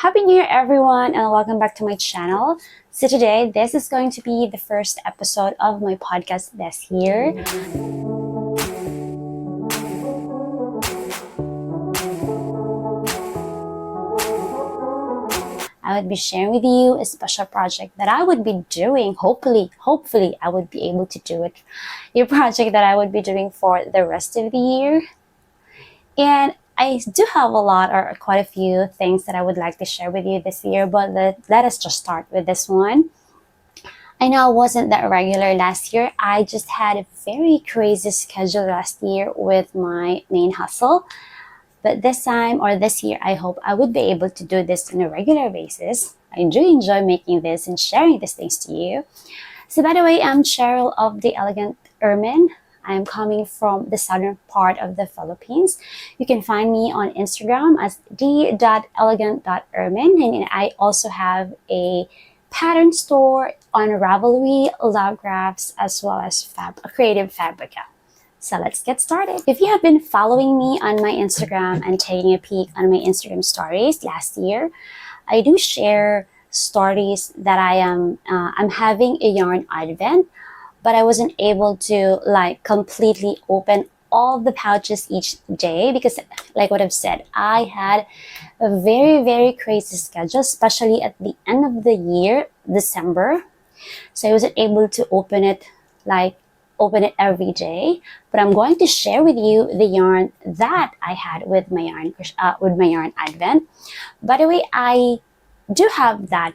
Happy New Year everyone and welcome back to my channel. So today, this is going to be the first episode of my podcast this year. I would be sharing with you a special project that I would be doing. Hopefully I would be able to do it. A project that I would be doing for the rest of the year. And I do have a lot or quite a few things that I would like to share with you this year, but let us just start with this one. I know I wasn't that regular last year. I just had a very crazy schedule last year with my main hustle. But this time or this year, I hope I would be able to do this on a regular basis. I do enjoy making this and sharing these things to you. So by the way, I'm Cheryl of the Elegant Ermine. I'm coming from the southern part of the Philippines. You can find me on Instagram as d.elegant.ermine, and I also have a pattern store on Ravelry, Love Crafts, as well as Creative Fabrica. So let's get started. If you have been following me on my Instagram and taking a peek on my Instagram stories last year, I do share stories that I'm having a yarn advent, but I wasn't able to completely open all the pouches each day because, like what I've said, I had a very crazy schedule, especially at the end of the year, December. So I wasn't able to open it every day. But I'm going to share with you the yarn that I had with my yarn advent. By the way, I do have that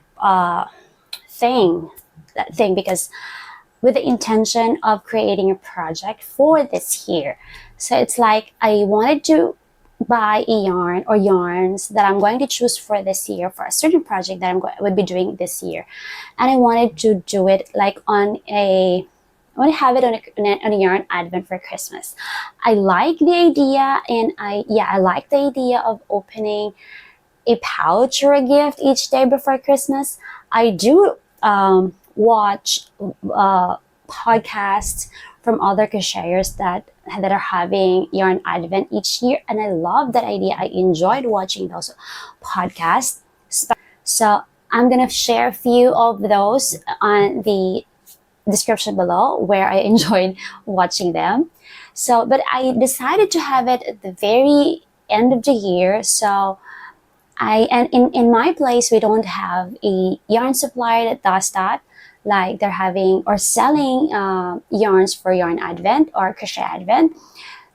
thing because with the intention of creating a project for this year. So it's like I wanted to buy a yarn or yarns that I'm going to choose for this year for a certain project that I would be doing this year. And I wanted to do it I want to have it on a yarn advent for Christmas. I like the idea, and I like the idea of opening a pouch or a gift each day before Christmas. I do watch podcasts from other crocheters that are having yarn advent each year, and I love that idea. I enjoyed watching those podcasts. So I'm gonna share a few of those on the description below where I enjoyed watching them. So, but I decided to have it at the very end of the year. So in my place, we don't have a yarn supplier that does that. Like they're having or selling yarns for yarn advent or crochet advent.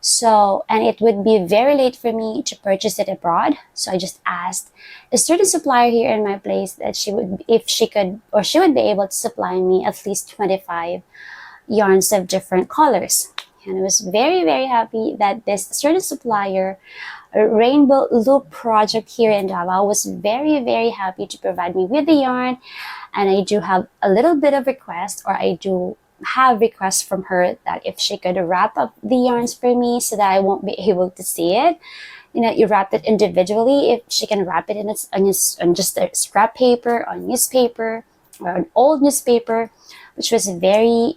So, and it would be very late for me to purchase it abroad. So I just asked a certain supplier here in my place that she would be able to supply me at least 25 yarns of different colors. And I was very happy that this certain supplier, Rainbow Loop Project here in Davao, was very happy to provide me with the yarn. And I do have a little bit of request, or I do have requests from her that if she could wrap up the yarns for me so that I won't be able to see it. You know, you wrap it individually. If she can wrap it on just a scrap paper, on newspaper, or an old newspaper, which was I'm very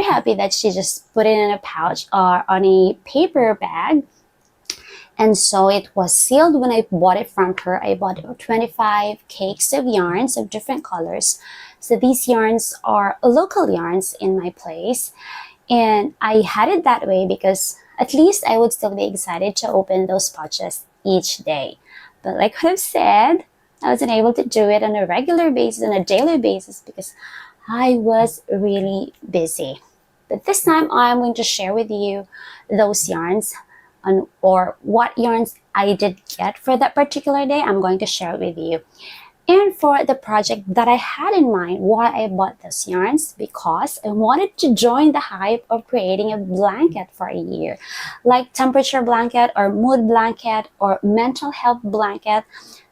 happy that she just put it in a pouch or on a paper bag. And so it was sealed when I bought it from her. I bought 25 cakes of yarns of different colors. So these yarns are local yarns in my place. And I had it that way because at least I would still be excited to open those pouches each day. But like what I've said, I wasn't able to do it on a regular basis, on a daily basis, because I was really busy. But this time I'm going to share with you those yarns or what yarns I did get for that particular day. I'm going to share it with you. And for the project that I had in mind, why I bought those yarns, because I wanted to join the hype of creating a blanket for a year, like temperature blanket or mood blanket or mental health blanket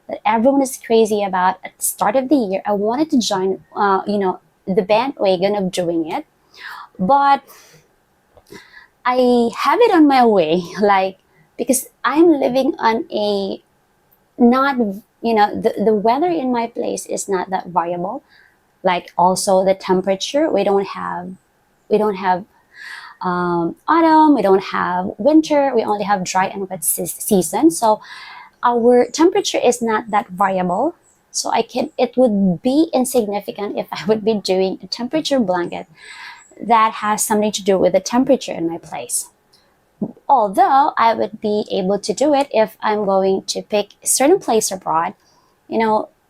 that everyone is crazy about at the start of the year. I wanted to join, the bandwagon of doing it, but I have it on my way, because I'm living on a the weather in my place is not that variable. Like also the temperature, we don't have autumn, we don't have winter, we only have dry and wet season. So our temperature is not that variable. So it would be insignificant if I would be doing a temperature blanket that has something to do with the temperature in my place. Although I would be able to do it if I'm going to pick a certain place abroad,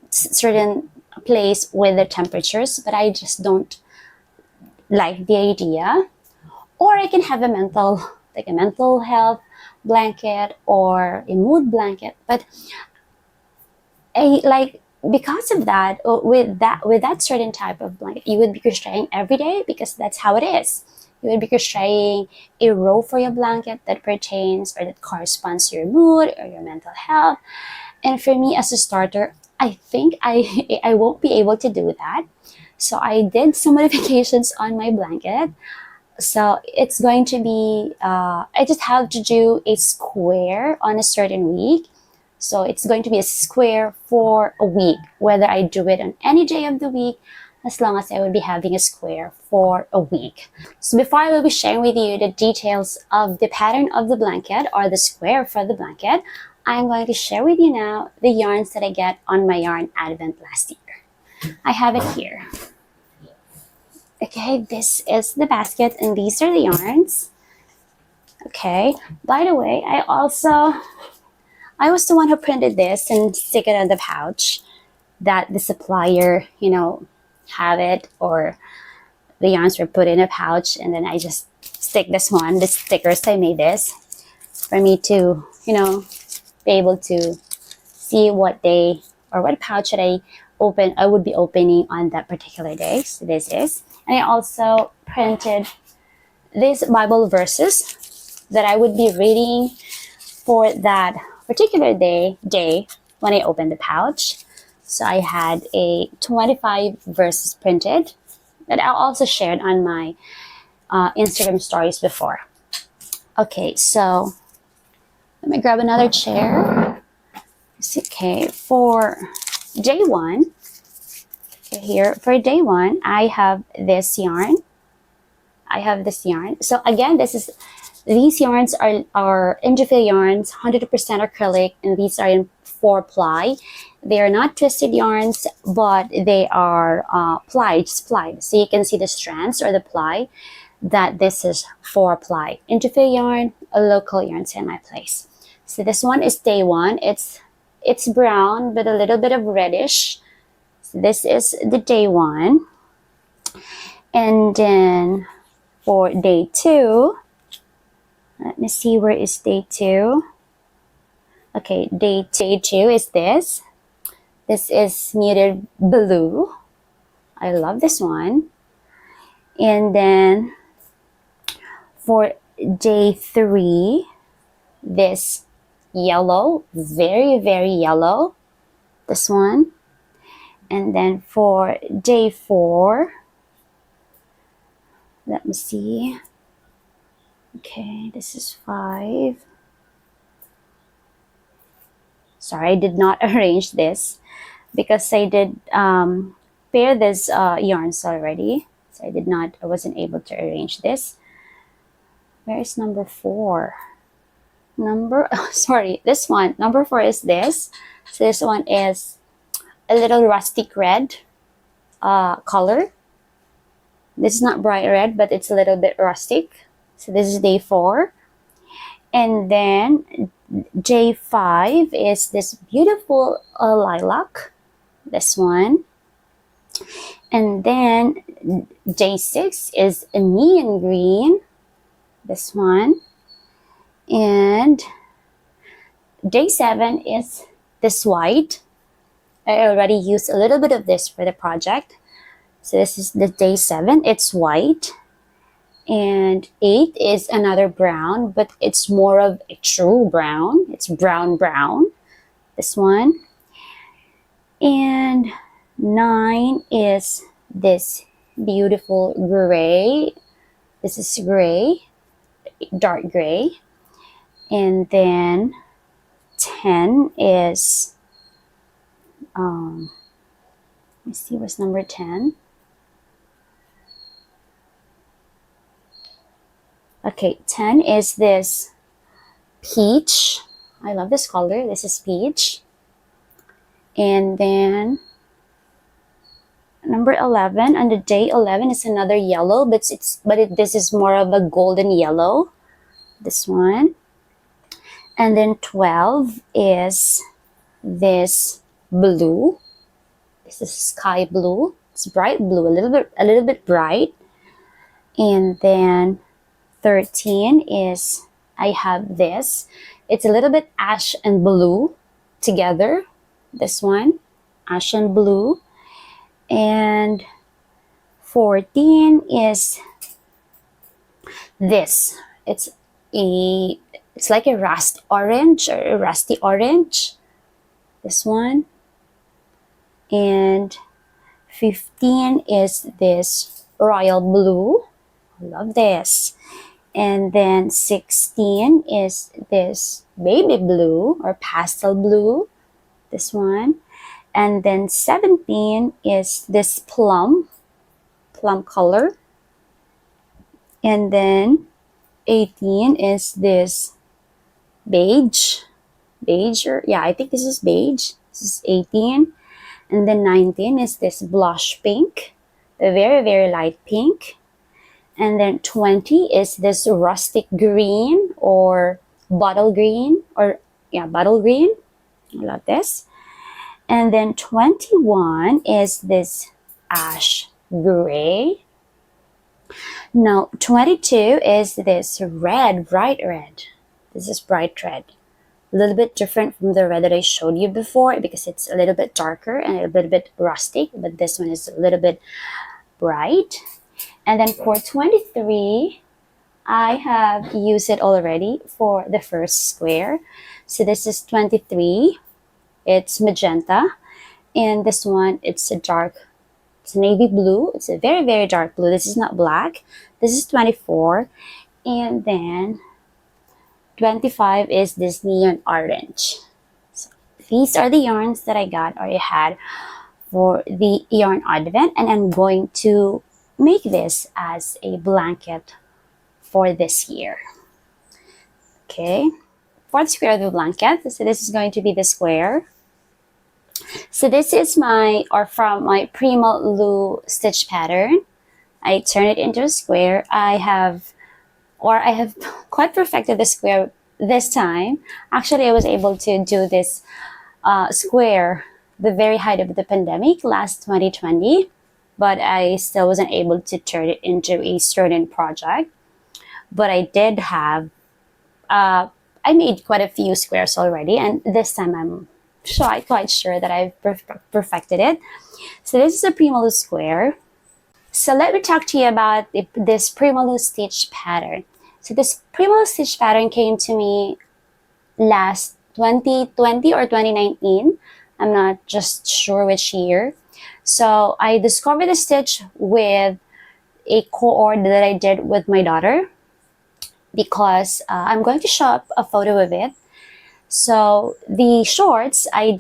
certain place with the temperatures, but I just don't like the idea. Or I can have a mental health blanket or a mood blanket. But because of that, with that certain type of blanket, you would be crocheting every day because that's how it is. You would be crocheting a row for your blanket that pertains or that corresponds to your mood or your mental health. And for me as a starter, I think I won't be able to do that. So I did some modifications on my blanket. So it's going to be, I just have to do a square on a certain week. So it's going to be a square for a week, whether I do it on any day of the week, as long as I would be having a square for a week. So before I will be sharing with you the details of the pattern of the blanket or the square for the blanket, I'm going to share with you now the yarns that I get on my yarn advent last year. I have it here. Okay, this is the basket and these are the yarns. Okay, by the way, I was the one who printed this and stick it on the pouch that the supplier, have it, or the yarns were put in a pouch, and then I just stick the stickers. I made this for me to, be able to see what day or what pouch should I would be opening on that particular day. So this is, and I also printed these Bible verses that I would be reading for that particular day when I opened the pouch. So I had a 25 verses printed that I also shared on my Instagram stories before. Okay, so let me grab another chair. Okay, for day one, for day one, I have this yarn. So again, these yarns are Indigo yarns, 100% acrylic, and these are in 4-ply. They are not twisted yarns, but they are plied. So you can see the strands or the ply that this is 4-ply. Indigo yarn, a local yarns in my place. So this one is day one. It's brown, but a little bit of reddish. So this is the day one. And then for day two, let me see, where is day two? Okay, day two is this. This is muted blue. I love this one. And then for day three, this yellow, very, very yellow, this one. And then for day four, let me see. Okay, this is 5. Sorry, I did not arrange this because I did pair this yarns already. So I wasn't able to arrange this. Where is number 4? This one. Number 4 is this. So this one is a little rustic red color. This is not bright red, but it's a little bit rustic. So this is day 4. And then day 5 is this beautiful lilac. This one. And then day 6 is a neon green. This one. And day 7 is this white. I already used a little bit of this for the project. So this is the day 7. It's white. And 8 is another brown, but it's more of a true brown. It's brown. This one. And 9 is this beautiful gray. This is gray, dark gray. And then 10 is, let me see, what's number 10? Okay, 10 is this peach. I love this color. This is peach. And then number 11, on the day 11 is another yellow, but this is more of a golden yellow. This one. And then 12 is this blue. This is sky blue. It's bright blue, a little bit bright. And then 13 is, I have this. It's a little bit ash and blue together. This one, ash and blue. And 14 is this. It's like a rust orange or a rusty orange. This one. And 15 is this royal blue. I love this. And then 16 is this baby blue or pastel blue. This one. And then 17 is this plum color. And then 18 is this beige, or yeah, I think this is beige. This is 18. And then 19 is this blush pink, the very, very light pink. And then 20 is this rustic green or bottle green, bottle green. I love this. And then 21 is this ash gray. Now 22 is this red, bright red. This is bright red. A little bit different from the red that I showed you before because it's a little bit darker and a little bit rustic, but this one is a little bit bright. And then for 23, I have used it already for the first square. So this is 23. It's magenta. And this one, it's a navy blue. It's a very, very dark blue. This is not black. This is 24. And then 25 is this neon orange. So these are the yarns that I got or I had for the yarn advent, and I'm going to make this as a blanket for this year. Okay, for the square of the blanket, so this is going to be the square. So this is from my Prima Lu stitch pattern. I turn it into a square. I have quite perfected the square this time. Actually, I was able to do this square the very height of the pandemic last 2020, but I still wasn't able to turn it into a student project. But I did have, I made quite a few squares already, and this time I'm quite sure that I've perfected it. So this is a Prima Lu square. So let me talk to you about this Prima Lu stitch pattern. So this Prima Lu stitch pattern came to me last 2020 or 2019. I'm not just sure which year. So I discovered the stitch with a cord that I did with my daughter because I'm going to show up a photo of it. So the shorts I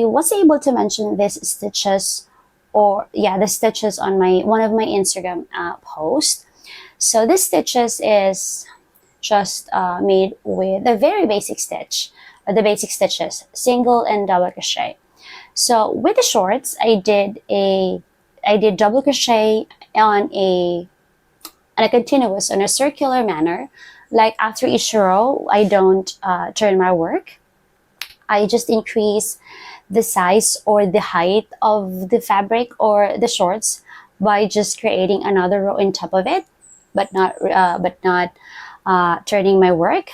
was able to mention these stitches, the stitches on one of my Instagram posts. So this stitches is just made with the very basic stitch, the basic stitches, single and double crochet. So with the shorts, I did double crochet on a circular manner. Like after each row, I don't turn my work. I just increase the size or the height of the fabric or the shorts by just creating another row on top of it, but not turning my work,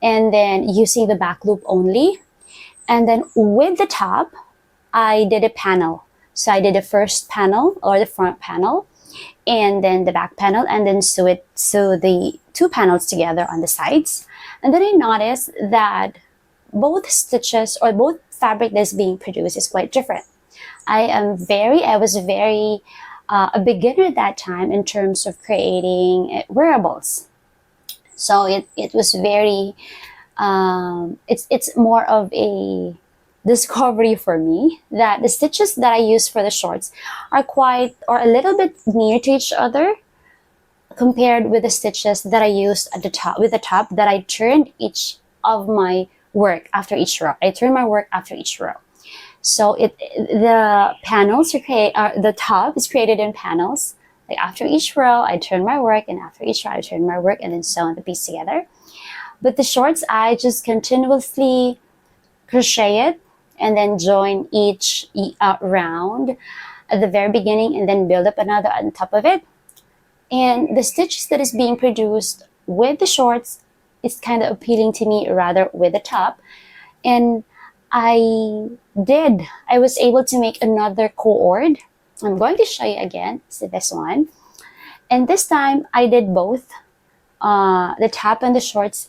and then using the back loop only. And then with the top, I did a panel. So I did the first panel or the front panel, and then the back panel, and then sew the two panels together on the sides. And then I noticed that both stitches or both fabric that's being produced is quite different. I was very a beginner at that time in terms of creating wearables. So it was very it's more of a discovery for me that the stitches that I use for the shorts are a little bit near to each other compared with the stitches that I used at the top, that I turned each of my work after each row. I turn my work after each row. So the panels are the top is created in panels. Like after each row, I turn my work, and after each row, I turn my work, and then sew the piece together. But the shorts, I just continuously crochet it and then join each round at the very beginning, and then build up another on top of it. And the stitches that is being produced with the shorts is kind of appealing to me rather with the top. And I was able to make another cord. I'm going to show you again. See this one. And this time I did both the top and the shorts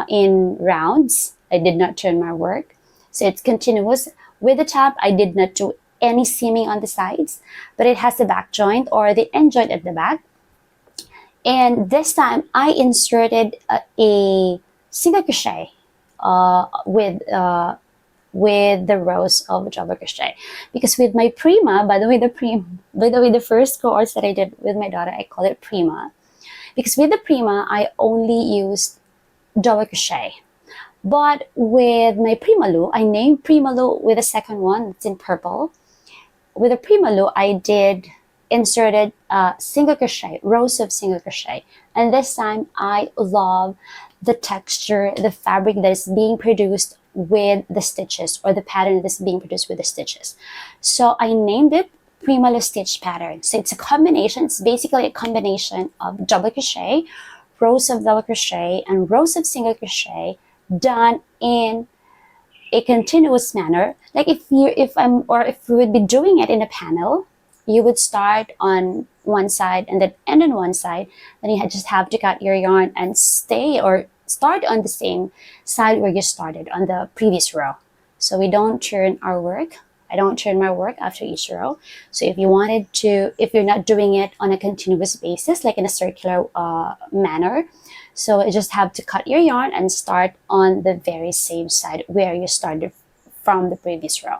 in rounds. I did not turn my work. So it's continuous. With the top, I did not do any seaming on the sides, but it has the back joint or the end joint at the back. And this time I inserted a single crochet with the rows of double crochet, because with my Prima, by the way, the first course that I did with my daughter, I call it Prima, because with the Prima I only used double crochet. But with my Primalu, I named Primalu with the second one, it's in purple. With the Primalu, I inserted single crochet, rows of single crochet. And this time I love the texture, the fabric that is being produced with the stitches, or the pattern that's being produced with the stitches. So I named it Primalu stitch pattern. So it's a combination, it's basically a combination of double crochet, rows of double crochet, and rows of single crochet done in a continuous manner. Like if we would be doing it in a panel, you would start on one side and then end on one side. Then you just have to cut your yarn and start on the same side where you started on the previous row. So we don't turn our work. I don't turn my work after each row. So if you're not doing it on a continuous basis, like in a circular manner, so you just have to cut your yarn and start on the very same side where you started from the previous row.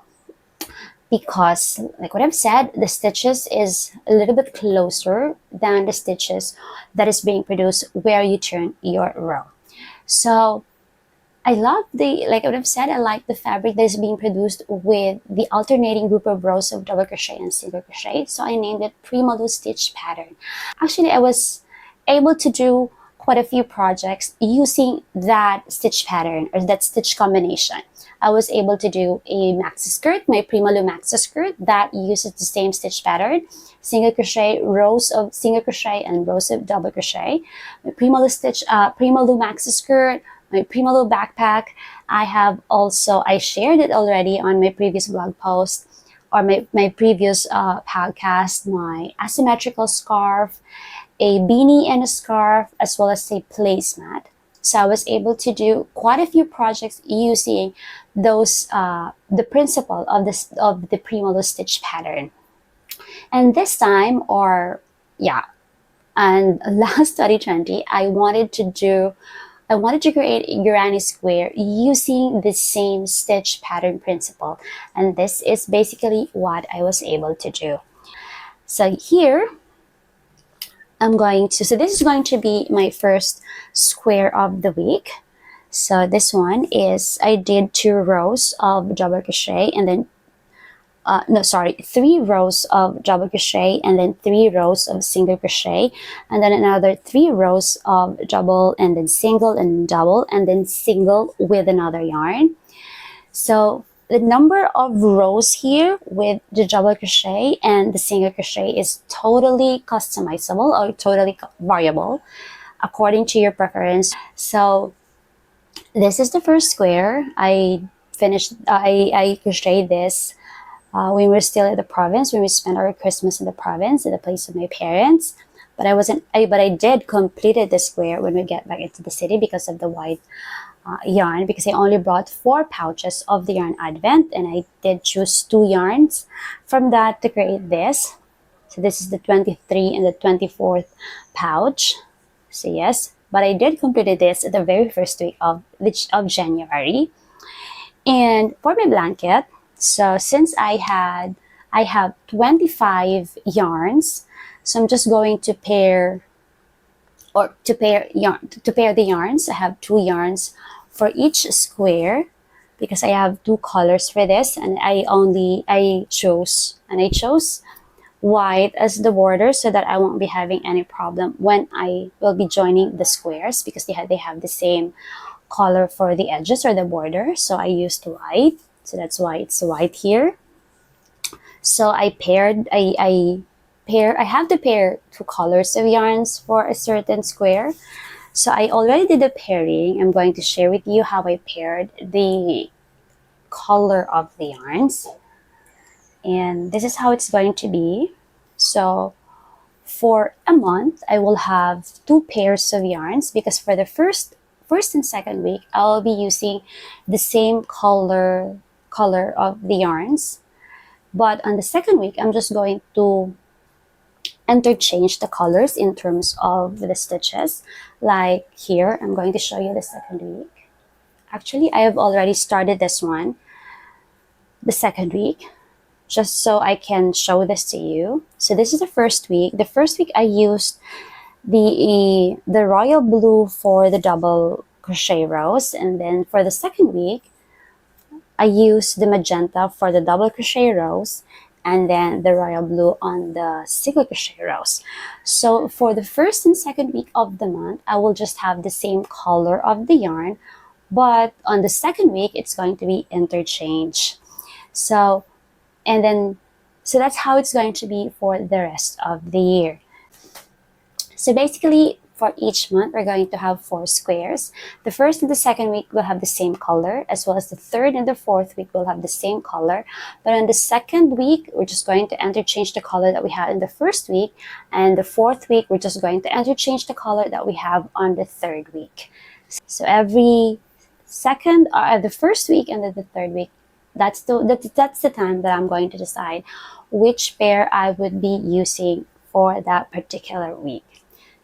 Because, like what I've said, the stitches is a little bit closer than the stitches that is being produced where you turn your row. So I love like what I've said, I like the fabric that is being produced with the alternating group of rows of double crochet and single crochet. So I named it Primalu stitch pattern. Actually, I was able to do quite a few projects using that stitch pattern or that stitch combination. I was able to do a maxi skirt, my Primalu maxi skirt, that uses the same stitch pattern, single crochet, rows of single crochet, and rows of double crochet. My Primalu maxi skirt, my Primalu backpack. I shared it already on my previous blog post or my previous podcast, my asymmetrical scarf, a beanie and a scarf, as well as a placemat. So I was able to do quite a few projects using those the principle of the Primalu stitch pattern. And this time, and last 2020, I wanted to create a granny square using the same stitch pattern principle. And this is basically what I was able to do. So here, so this is going to be my first square of the week. So this one is, I did 2 rows of double crochet and then 3 rows of double crochet and then 3 rows of single crochet, and then another 3 rows of double and then single and double and then single with another yarn. So the number of rows here with the double crochet and the single crochet is totally customizable or totally variable according to your preference. So this is the first square. I crocheted this when we were still in the province, when we spent our Christmas in the province at the place of my parents. But I did completed the square when we get back into the city because of the white yarn, because I only brought 4 pouches of the yarn advent, and I did choose 2 yarns from that to create this. So this is the 23 and the 24th pouch. So yes, but I did complete this at the very first week of January. And for my blanket, so since I have 25 yarns, so I'm just going to pair the yarns. I have 2 yarns for each square. because I have two colors for this, and I chose white as the border so that I won't be having any problem when I will be joining the squares, because they have the same color for the edges or the border. So I used white, so that's why it's white here. So I have to pair two colors of yarns for a certain square. So I already did the pairing. I'm going to share with you how I paired the color of the yarns, and this is how it's going to be. So for a month I will have two pairs of yarns, because for the first and second week I'll be using the same color of the yarns, but on the second week I'm just going to interchange the colors in terms of the stitches. Like here, I'm going to show you the second week. Actually, I have already started this one, the second week, just so I can show this to you. So this is the first week. The first week I used the royal blue for the double crochet rows, and then for the second week I used the magenta for the double crochet rows, and then the royal blue on the single crochet rows. So for the first and second week of the month, I will just have the same color of the yarn, but on the second week, it's going to be interchanged. So that's how it's going to be for the rest of the year. So basically, for each month, we're going to have 4 squares. The first and the second week will have the same color, as well as the third and the fourth week will have the same color. But on the second week, we're just going to interchange the color that we had in the first week. And the fourth week, we're just going to interchange the color that we have on the third week. So every the first week and then the third week, that's the time that I'm going to decide which pair I would be using for that particular week.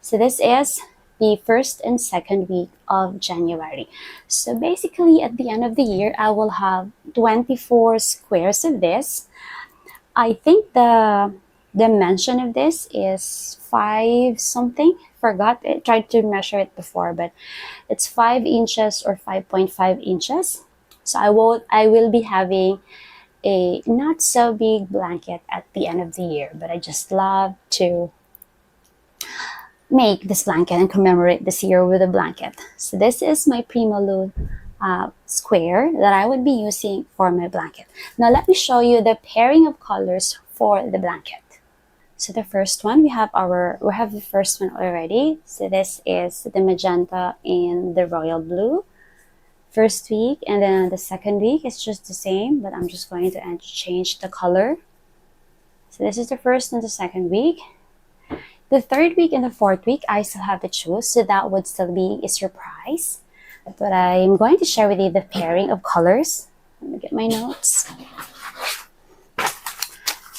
So this is the first and second week of January. So basically at the end of the year, I will have 24 squares of this. I think the dimension of this is 5 something. Forgot, I tried to measure it before, but it's 5 inches or 5.5 inches. So I will be having a not so big blanket at the end of the year, but I just love to make this blanket and commemorate this year with a blanket. So this is my Prima Loom square that I would be using for my blanket. Now let me show you the pairing of colors for the blanket. So the first one, we have the first one already. So this is the magenta and the royal blue. First week, and then the second week is just the same, but I'm just going to change the color. So this is the first and the second week. The third week and the fourth week, I still have to choose, so that would still be a surprise. But I'm going to share with you the pairing of colors. Let me get my notes.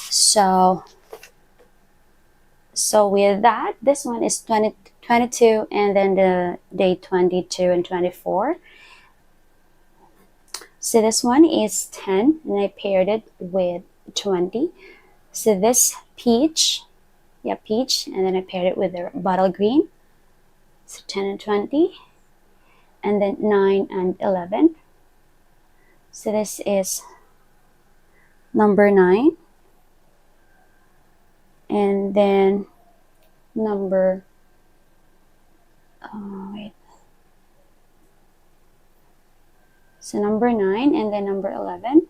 So with that, this one is 22, and then the day 22 and 24. So this one is 10, and I paired it with 20. So this peach, and then I paired it with the bottle green. So 10 and 20, and then 9 and 11. So this is number 9, and then number, so number 9 and then number 11.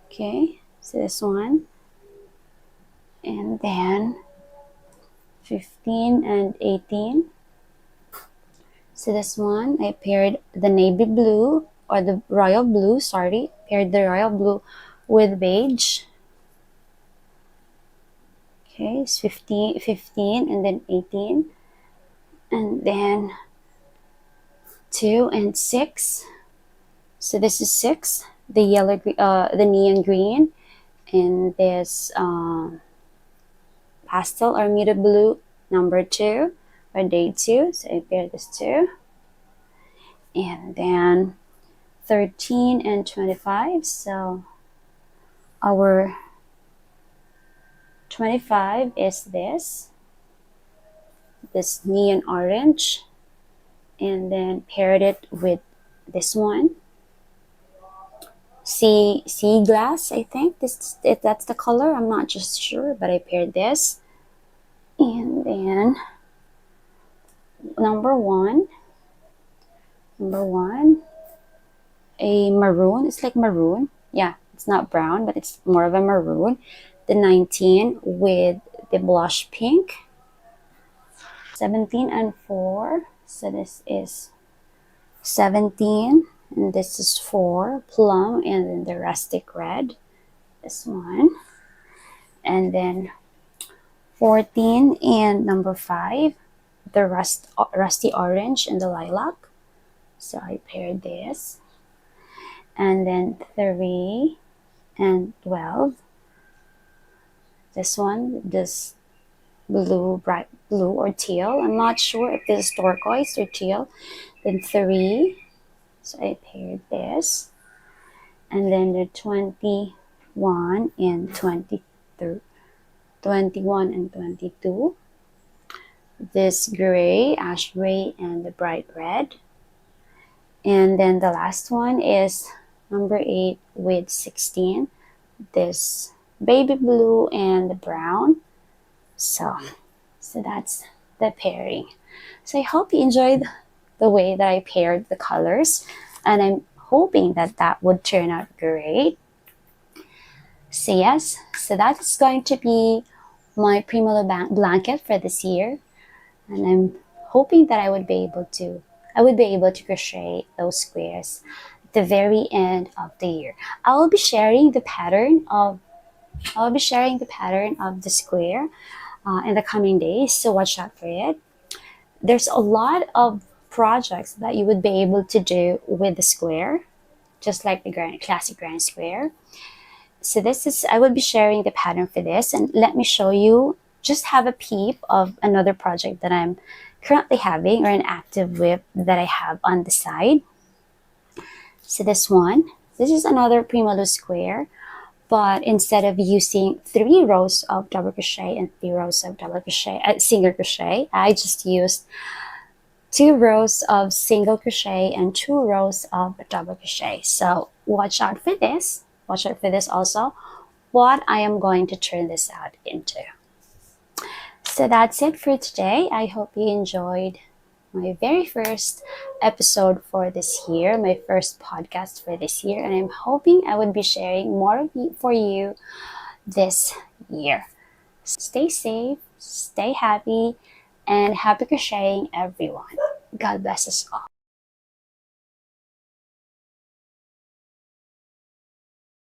Okay, so this one, and then 15 and 18. So this one, I paired the navy blue, or the royal blue, paired the royal blue with beige. Okay, it's 15 and then 18, and then 2 and 6. So this is 6, the the neon green, and this pastel or muted blue, number 2, or day 2. So I paired this 2, and then 13 and 25. So our 25 is this neon orange, and then paired it with this one. sea glass, I think this, if that's the color, I'm not just sure, but I paired this. And then number one, a maroon. It's like maroon. Yeah, it's not brown, but it's more of a maroon. The 19 with the blush pink. 17 and 4. So this is 17, and this is 4 plum, and then the rustic red, this one, and then 14 and number 5, the rusty orange and the lilac. So I paired this, and then 3 and 12, this one, this blue, bright blue or teal, I'm not sure if this is turquoise or teal. Then 3, so I paired this, and then the 21 and 23, 21 and 22, this gray, ash gray, and the bright red. And then the last one is number 8 with 16, this baby blue and the brown. So that's the pairing. So I hope you enjoyed the way that I paired the colors, and I'm hoping that that would turn out great. So yes, so that is going to be my Prima blanket for this year, and I'm hoping that I would be able to crochet those squares at the very end of the year. I will be sharing the pattern of the square in the coming days, so watch out for it. There's a lot of projects that you would be able to do with the square, just like the classic grand square. So this is, I will be sharing the pattern for this, and let me show you, just have a peep of another project that I'm currently having, or an active whip that I have on the side. So this is another Prima square, but instead of using 3 rows of double crochet and 3 rows of double crochet, single crochet, I just used 2 rows of single crochet and 2 rows of double crochet. So watch out for this. Watch out for this also, what I am going to turn this out into. So that's it for today. I hope you enjoyed my very first episode for this year, my first podcast for this year, and I'm hoping I would be sharing more for you this year. Stay safe, stay happy, and happy crocheting, everyone. God bless us all.